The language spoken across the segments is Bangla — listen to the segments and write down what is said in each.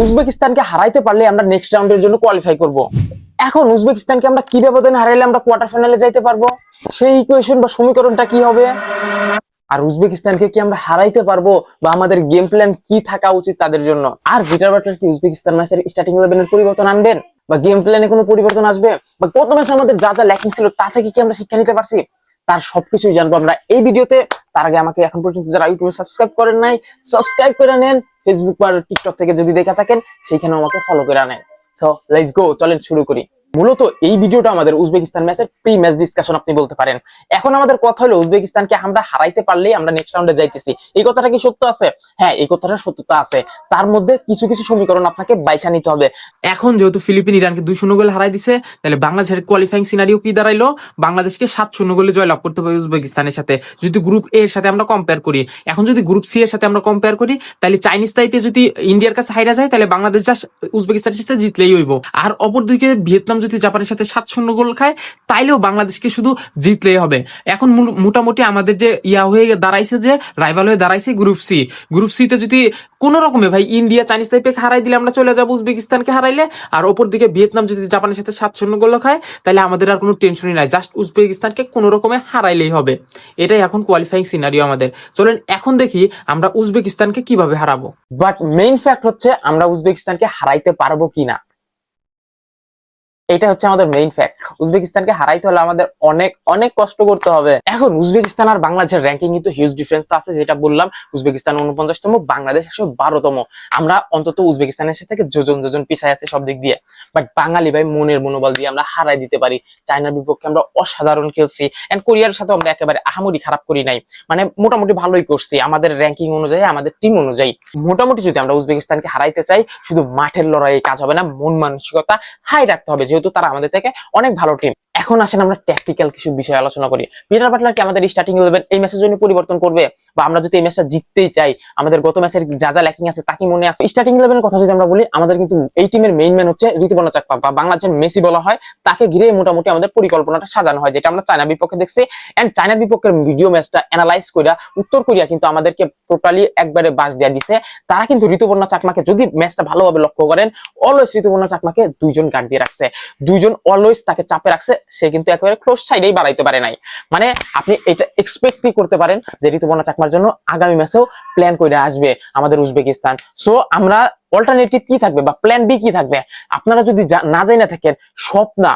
উজবেকিস্তানকে হারাইতে পারলে আমরা নেক্সট রাউন্ডের জন্য কোয়ালিফাই করব। এখন উজবেকিস্তানকে আমরা কি ব্যবধানে হারাইলে আমরা কোয়ার্টার ফাইনালে যাইতে পারবো, সেই ইকুয়েশন বা সমীকরণটা কি হবে? আর উজবেকিস্তানকে কি আমরা হারাইতে পারবো, বা আমাদের গেম প্ল্যান কি থাকা উচিত তাদের জন্য? আর পিটার বাটলার কি উজবেকিস্তান ম্যাচের স্টার্টিং 11 এর পরিবর্তন আনবেন, বা গেম প্ল্যানে কোনো পরিবর্তন আসবে, বা গত ম্যাচে আমাদের যা যা ল্যাকিং ছিল তা থেকে কি আমরা শিক্ষা নিতে পারছি, তার সবকিছুই জানবো আমরা এই ভিডিওতে। তার আগে আমাকে এখন পর্যন্ত যারা ইউটিউবে সাবস্ক্রাইব করেন নাই, সাবস্ক্রাইব করে নেন। ফেসবুক বা টিকটক থেকে যদি দেখে থাকেন সেইখানেও আমাকে ফলো করে নেন। সো লেটস গো, চলেন শুরু করি। মূলত এই ভিডিওটা আমাদের উজবেকিস্তান ম্যাচের প্রি ম্যাচ ডিসকাশন আপনি বলতে পারেন। এখন আমাদের কথা হলো উজবেকিস্তানকে আমরা হারাইতে পারলেই আমরা নেক্সট রাউন্ডে যাইতেছি। এই কথাটা কি সত্য আছে? হ্যাঁ, এই কথাটা সত্যতা আছে। তার মধ্যে কিছু কিছু সমীকরণ আপনাকে বাইছা নিতে হবে। এখন যেহেতু ফিলিপিন ইরানকে 2-0 গোলে হারাই দিছে, তাহলে বাংলাদেশের কোয়ালিফাইং সিনারিও কি দাঁড়াইলো? বাংলাদেশকে 7-0 গোলে জয়লাভ করতে হবে উজবেকিস্তানের সাথে। যদি গ্রুপ এ এর সাথে আমরা কম্পেয়ার করি, এখন যদি গ্রুপ সি এর সাথে আমরা কম্পেয়ার করি, তাহলে চাইনিজ টাইপে যদি ইন্ডিয়ার কাছে হাইরা যায়, তাহলে বাংলাদেশ যা উজবেকিস্তানের সাথে জিতলেই হইব। আর অপরদিকে ভিয়েতনাম যদি জাপানের সাথে 7-0 গোল খায়, তাইলেও বাংলাদেশকে শুধু জিতলেই হবে। এখন মোটামুটি আমাদের যে হয়ে দাঁড়াইছে, যে রাইভাল হয়ে দাঁড়াইছে গ্রুপ সি তে যদি কোন রকমে ভাই ইন্ডিয়া চাইনিজ টাইপে হারাই দিলে আমরা চলে যাবো উজবেকিস্তানকে হারাইলে, আর অপর দিকে ভিয়েতনাম যদি জাপানের সাথে 7-0 গোল খায়, তাহলে আমাদের আর কোনো টেনশনই নাই, জাস্ট উজবেকিস্তানকে কোন রকমে হারাইলেই হবে। এটাই এখন কোয়ালিফাইং সিনারিও আমাদের। চলেন এখন দেখি আমরা উজবেকিস্তানকে কিভাবে হারাবো। বাট মেইন ফ্যাক্ট হচ্ছে আমরা উজবেকিস্তানকে হারাইতে পারবো কিনা, এটা হচ্ছে আমাদের মেইন ফ্যাক্ট। উজবেকিস্তানকে হারাইতে হলে আমাদের অনেক অনেক কষ্ট করতে হবে। এখন উজবেকিস্তান আর বাংলাদেশের র্যাঙ্কিং কিন্তু হিউজ ডিফারেন্স তো আছে, যেটা বললাম। উজবেকিস্তান 49তম, বাংলাদেশ 112তম। আমরা অন্তত উজবেকিস্তানের সাথে যোজন পিছায় আছে সব দিক দিয়ে। বাট বাঙালি ভাই মনের মনোবল দিয়ে আমরা হারাই দিতে পারি। চায়নার বিপক্ষে আমরা অসাধারণ খেলছি, এন্ড কোরিয়ার সাথে আমরা একেবারে আহামরি খারাপ করি নাই, মানে মোটামুটি ভালোই করছি আমাদের র্যাঙ্কিং অনুযায়ী, আমাদের টিম অনুযায়ী। মোটামুটি যদি আমরা উজবেকিস্তানকে হারাইতে চাই, শুধু মাঠের লড়াইয়ে কাজ হবে না, মন মানসিকতা হাই রাখতে হবে, যেহেতু তারা আমাদের থেকে অনেক ভালো টিম। এখন আসেন আমরা ট্যাকটিক্যাল কিছু বিষয় আলোচনা করি। পিটার বাটলার কি আমাদের স্টার্টিং 11 এই ম্যাচের জন্য পরিবর্তন করবে, বা আমরা যদি এই ম্যাচটা জিততেই চাই, আমাদের গত ম্যাচের যা যা ল্যাকিং আছে তা কি মনে আছে? স্টার্টিং 11 এর কথা যদি আমরা বলি, আমাদের কিন্তু এই টিমের মেইন ম্যান হচ্ছে ঋতুপর্ণ চাকমা, বা বাংলাদেশের মেসি বলা হয়। তাকে ঘিরে মোটামুটি আমাদের পরিকল্পনাটা সাজানো হয়, যেটা আমরা চায়না বিপক্ষে দেখছি। এন্ড চায়নার বিপক্ষের ভিডিও ম্যাচটা অ্যানালাইজ কইরা উত্তর কোরিয়া কিন্তু আমাদেরকে টোটালি একবারে বাস দিয়ে দিছে। তারা কিন্তু ঋতুপর্ণ চাকমাকে, যদি ম্যাচটা ভালোভাবে লক্ষ্য করেন, অলওয়েজ ঋতুপর্ণ চাকমাকে দুইজন গার্ড দিয়ে রাখছে, দুইজন অলওয়েজ তাকে চাপে রাখছে। সে কিন্তু একেবারে ক্লোজ সাইডেই বাড়াইতে পারে নাই। মানে আপনি এটা এক্সপেক্টই করতে পারেন যে ঋতুপর্ণ চাকমার জন্য আগামী ম্যাচেও প্ল্যান করে আসবে আমাদের উজবেকিস্তান। সো আমরা অল্টারনেটিভ কি থাকবে, বা প্ল্যান বি কি থাকবে? আপনারা যদি না জানা থাকেন, স্বপ্না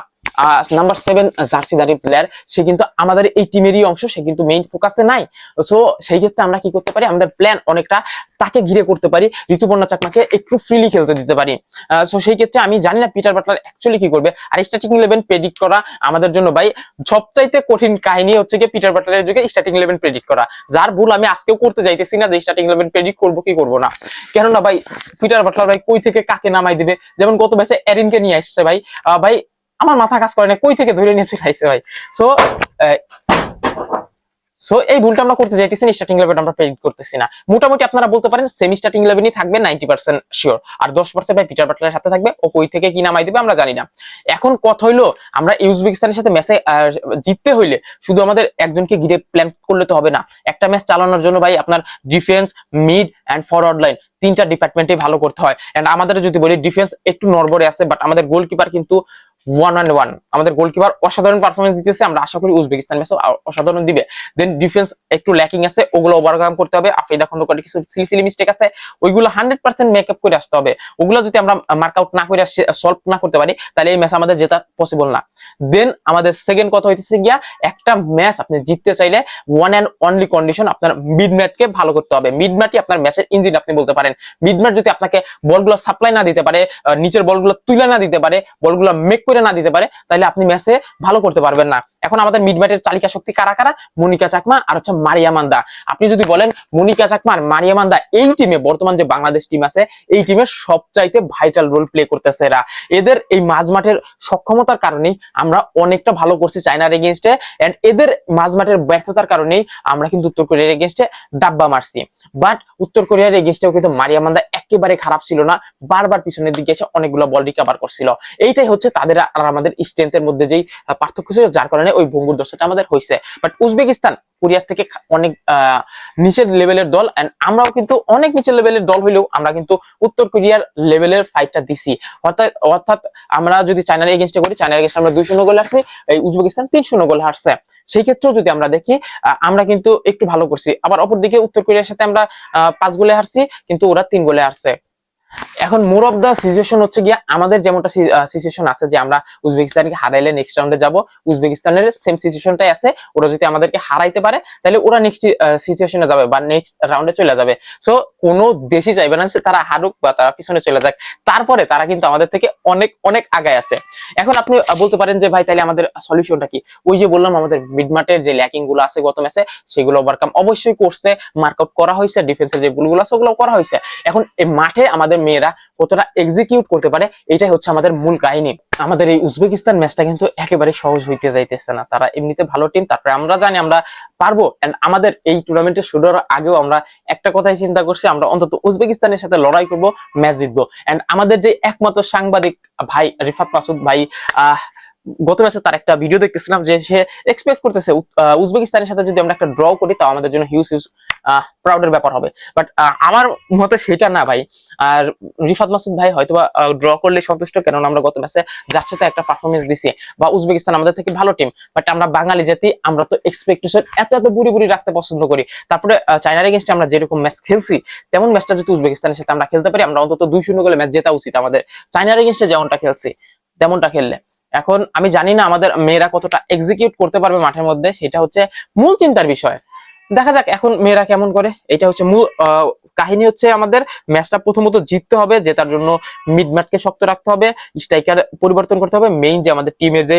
নাম্বার 7 জার্সিধারী প্লেয়ার, সে কিন্তু আমাদের এই টিমেরই অংশ, সে কিন্তু মেইন ফোকাসে নাই। সো সেই ক্ষেত্রে আমরা কি করতে পারি, আমাদের প্ল্যান অনেকটা তাকে ঘিরে করতে পারি, ঋতুপর্ণ চাকমাকে একটু ফ্রিলি খেলতে দিতে পারি। সো সেই ক্ষেত্রে আমি জানি না পিটার বাটলার অ্যাকচুয়ালি কি করবে। আর স্টার্টিং 11 প্রেডিক্ট করা আমাদের জন্য ভাই সবচাইতে কঠিন কাহিনী হচ্ছে কি পিটার বাটলারের যুগে স্টার্টিং 11 প্রেডিক্ট করা, যার ভুল আমি আজকেও করতে যাইতেছি না, যে স্টার্টিং 11 প্রেডিক্ট করবো কি করবো না। কেননা ভাই পিটার বাটলার ভাই কই থেকে কাকে নামাই দিবে, যেমন গত ম্যাচে এরিনকে নিয়ে আসছে ভাই, ভাই আমার মাথা কাজ করে না, কই থেকে ধরে নিয়ে চলে আসছে ভাই। সো সো এই ভুলটা আমরা করতে যাইতেছি, স্টার্টিং 11 আমরা প্রেডিক্ট করতেছি না। মোটামুটি আপনারা বলতে পারেন সেমি স্টার্টিং 11ই থাকবে 90% শিওর, আর 10% ভাই পিটার বাটলারের হাতে থাকবে। ও কই থেকে কি নামাই দিবে আমরা জানি না। এখন কথা হইলো, আমরা উজবেকিস্তানের সাথে ম্যাচে জিততে হইলে শুধু আমাদের একজনকে ঘিরে প্ল্যান করলে তো হবে না। একটা ম্যাচ চালানোর জন্য ভাই আপনার defence, mid and forward line, তিনটা ডিপার্টমেন্টে ভালো করতে হয়। এন্ড আমাদের যদি বলি ডিফেন্স একটু নড়বড়ে আছে, বাট আমাদের গোলকিপার কিন্তু 1-on-1, আমাদের গোলকিপার অসাধারণ পারফরমেন্স দিতেছে। আমরা আশা করি উজবেকিস্তান ম্যাচও অসাধারণ দিবে। দেন ডিফেন্স একটু ল্যাকিং আছে, ওগুলো ওভারকাম করতে হবে। আফিদা খন্দকারের কিছু সিলি মিস্টেক আছে, ওইগুলো 100% মেকআপ করে আসতে হবে। ওগুলো যদি আমরা মার্ক আউট না করে সলভ না করতে পারি, তাহলে এই ম্যাচ আমাদের জেতা পসিবল না। দেন আমাদের সেকেন্ড কথা হইতেছে গিয়া, একটা ম্যাচ আপনি জিততে চাইলে ওয়ান অ্যান্ড অনলি কন্ডিশন, আপনার মিডম্যাটকে ভালো করতে হবে। মিডম্যাটই আপনার ম্যাচের ইঞ্জিন আপনি বলতে পারেন। মিডম্যাট যদি আপনাকে বলগুলো সাপ্লাই না দিতে পারে, নিচের বলগুলো তুলে না দিতে পারে, বলগুলো মেক করে না দিতে পারে, তাহলে আপনি ম্যাচে ভালো করতে পারবেন না। এখন আমাদের মিডম্যাটের চালিকা শক্তি কারা কারা? মনিকা চাকমা আর হচ্ছে মারিয়া মান্দা। আপনি যদি বলেন মনিকা চাকমা আর মারিয়া মান্দা এই টিমে, বর্তমান যে বাংলাদেশ টিম আছে এই টিমের সবচাইতে ভাইটাল রোল প্লে করতেছে এরা। এদের এই মাঝমাঠের সক্ষমতার কারণেই আমরা অনেকটা ভালো করছি চায়নার এগেইনস্টে, এন্ড এদের মাঝমাঠের ব্যর্থতার কারণেই আমরা কিন্তু উত্তর কোরিয়ার এগেইনস্টে ডাব্বা মারছি। বাট উত্তর কোরিয়ার এগেইনস্টেও কিন্তু মারিয়া মান্দা একেবারে খারাপ ছিল না, বারবার পিছনের দিকে এসে অনেকগুলো বল রিকভার করছিল। এইটাই হচ্ছে তাদের আর আমাদের স্ট্রেংথের মধ্যে যেই পার্থক্য ছিল, যার কারণে ওই ভঙ্গুর দশাটা আমাদের হয়েছে। বাট উজবেকিস্তান কোরিয়ার থেকে অনেক নিচের লেভেলের দল, এন্ড আমরাও কিন্তু অনেক নিচের লেভেলের দল হইলেও আমরা কিন্তু উত্তর কোরিয়ার লেভেলের ফাইটটা দিছি। অর্থাৎ আমরা যদি চায়নার এগেইনস্টে করি, চায়নার এগেইনস্টে আমরা 2-0 গোলে হারছি, এই উজবেকিস্তান 3-0 গোলে হারছে। সেই ক্ষেত্রেও যদি আমরা দেখি আমরা কিন্তু একটু ভালো করছি। আবার অপরদিকে উত্তর কোরিয়ার সাথে আমরা 5 গোলে হারছি, কিন্তু ওরা 3 গোলে হারছে। এখন মোর অফ দা সিচুয়েশন হচ্ছে গিয়া আমাদের যেমনটা সিচুয়েশন আছে যে আমরা উজবেকিস্তানকে হারাইলে নেক্সট রাউন্ডে যাব, উজবেকিস্তানের সেম সিচুয়েশনটাই আছে। ওরা যদি আমাদেরকে হারাইতে পারে তাহলে ওরা নেক্সট সিচুয়েশনে যাবে বা নেক্সট রাউন্ডে চলে যাবে। সো কোনো দেশই চাইবে না যে তারা হারুক বা তারা পিছনে চলে যাক, তারপরে তারা কিন্তু আমাদের থেকে অনেক অনেক আগায় আছে। এখন আপনি বলতে পারেন যে ভাই তাহলে আমাদের সলিউশনটা কি? ওই যে বললাম আমাদের মিডমার্টের যে ল্যাকিং গুলো আছে গত ম্যাচে, সেগুলো ওভারকাম অবশ্যই করছে, মার্কআউট করা হয়েছে, ডিফেন্সের যে ভুলগুলো আছে ওগুলো করা হয়েছে। এখন এই মাঠে আমাদের মেয়েরা কতটা এক্সিকিউট করতে পারে, এটাই হচ্ছে আমাদের মূল কাহিনী। আমাদের এই উজবেকিস্তান ম্যাচটা কিন্তু একেবারে সহজ হইতে যাইতেছে না। তারা এমনিতে ভালো টিম, তারপরে আমরা জানি আমরা পারবো। এন্ড আমাদের এই টুর্নামেন্টে শুরু হওয়ার আগেও আমরা একটা কথাই চিন্তা করছি, আমরা অন্তত উজবেকিস্তানের সাথে লড়াই করব, ম্যাচ জিতবো। এন্ড আমাদের যে একমাত্র সাংবাদিক ভাই রিফাত মাসুদ ভাই, গত ম্যাচে তার একটা ভিডিও দেখতেছিলাম যে সে এক্সপেক্ট করতেছে উজবেকিস্তানের সাথে যদি আমরা একটা ড্র করি তাও আমাদের জন্য হিউজ প্রাউডের ব্যাপার হবে। বাট আমার মতে সেটা না ভাই। আর রিফাত মাসুদ ভাই হয়তো ড্র করলে সন্তুষ্ট, কেননা আমরা গত ম্যাচে যার সাথে একটা পারফরমেন্স দিছি, বা উজবেকিস্তান আমাদের থেকে ভালো টিম। বাট আমরা বাঙালি জাতি, আমরা তো এক্সপেকটেশন এত এত বুড়ি বুড়ি রাখতে পছন্দ করি। তারপরে চায়নার এগেইনস্টে আমরা যেরকম ম্যাচ খেলছি, তেমন ম্যাচটা যদি উজবেকিস্তানের সাথে আমরা খেলতে পারি, আমরা অন্তত 2-0 গোলে ম্যাচ জেতা উচিত আমাদের। চায়নার এগেইনস্টে যেমনটা খেলছি তেমনটা খেললে। এখন আমি জানি না আমাদের মেয়েরা কতটা এক্সিকিউট করতে পারবে মাঠের মধ্যে, সেটা হচ্ছে মূল চিন্তার বিষয়। দেখা যাক এখন মেয়েরা কেমন করে। এটা হচ্ছে মূল কাহিনী। হচ্ছে আমাদের ম্যাচটা প্রথমত জিততে হবে, জেতার জন্য মিডম্যাটকে শক্ত রাখতে হবে, স্ট্রাইকার পরিবর্তন করতে হবে। মেইন যে আমাদের টিমের যে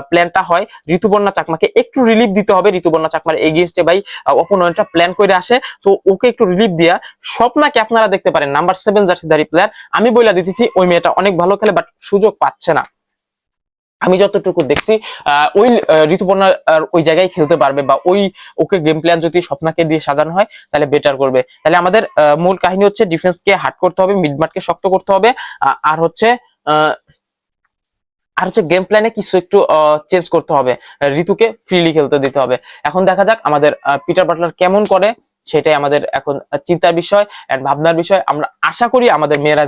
প্ল্যানটা হয়, ঋতুপর্ণা চাকমাকে একটু রিলিফ দিতে হবে। ঋতুপর্ণা চাকমার এগেইনস্টে ভাই অপোনেন্টটা প্ল্যান করে আসে, তো ওকে একটু রিলিফ দিয়া স্বপ্নাকে আপনারা দেখতে পারেন নাম্বার 7 জার্সিধারী প্লেয়ার। আমি বইলা দিতেছি ওই মেয়েটা অনেক ভালো খেলে, বাট সুযোগ পাচ্ছে না। আমি যতটুকু দেখছি ওই ঋতুপর্ণা ওই জায়গায় খেলতে পারবে, বা ওই ওকে গেম প্ল্যান যদি স্বপ্নাকে দিয়ে সাজানো হয় তাহলে বেটার করবে। তাহলে আমাদের মূল কাহিনী হচ্ছে ডিফেন্সকে হার্ড করতে হবে, মিডমার্টকে শক্ত করতে হবে, আর হচ্ছে গেম প্ল্যানে কিছু একটু চেঞ্জ করতে হবে, ঋতুকে ফ্রিলি খেলতে দিতে হবে। এখন দেখা যাক আমাদের পিটার বাটলার কেমন করে, সেটাই আমাদের এখন চিন্তার বিষয় এন্ড ভাবনার বিষয়। আমরা আশা করি আমাদের মেয়েরা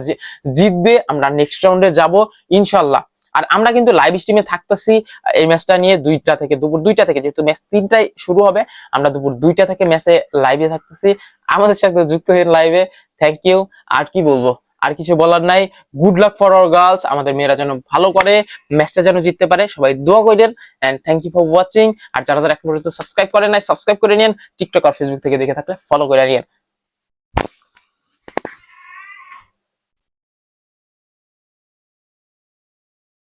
জিতবে, আমরা নেক্সট রাউন্ডে যাব ইনশাল্লাহ। আর আমরা কিন্তু লাইভ স্ট্রিমে থাকতেছি এই ম্যাচটা নিয়ে দুপুর 2টা থেকে, যেহেতু ম্যাচ 3টায় শুরু হবে, আমরা দুপুর 2টা থেকে ম্যাচে লাইভে থাকতেছি। আমাদের সাথে যুক্ত হয়ে লাইভে থ্যাংক ইউ। আর কি বলবো, আর কিছু বলার নাই। Good luck for our girls, আমাদের মেয়েরা যেন ভালো করে, ম্যাচটা যেন জিততে পারে, সবাই দোয়া করেন। And thank you for watching. আর যারা যারা এখন পর্যন্ত সাবস্ক্রাইব করেন নাই, সাবস্ক্রাইব করে নিন। টিকটক আর ফেসবুক থেকে দেখে থাকলে ফলো করে নিন।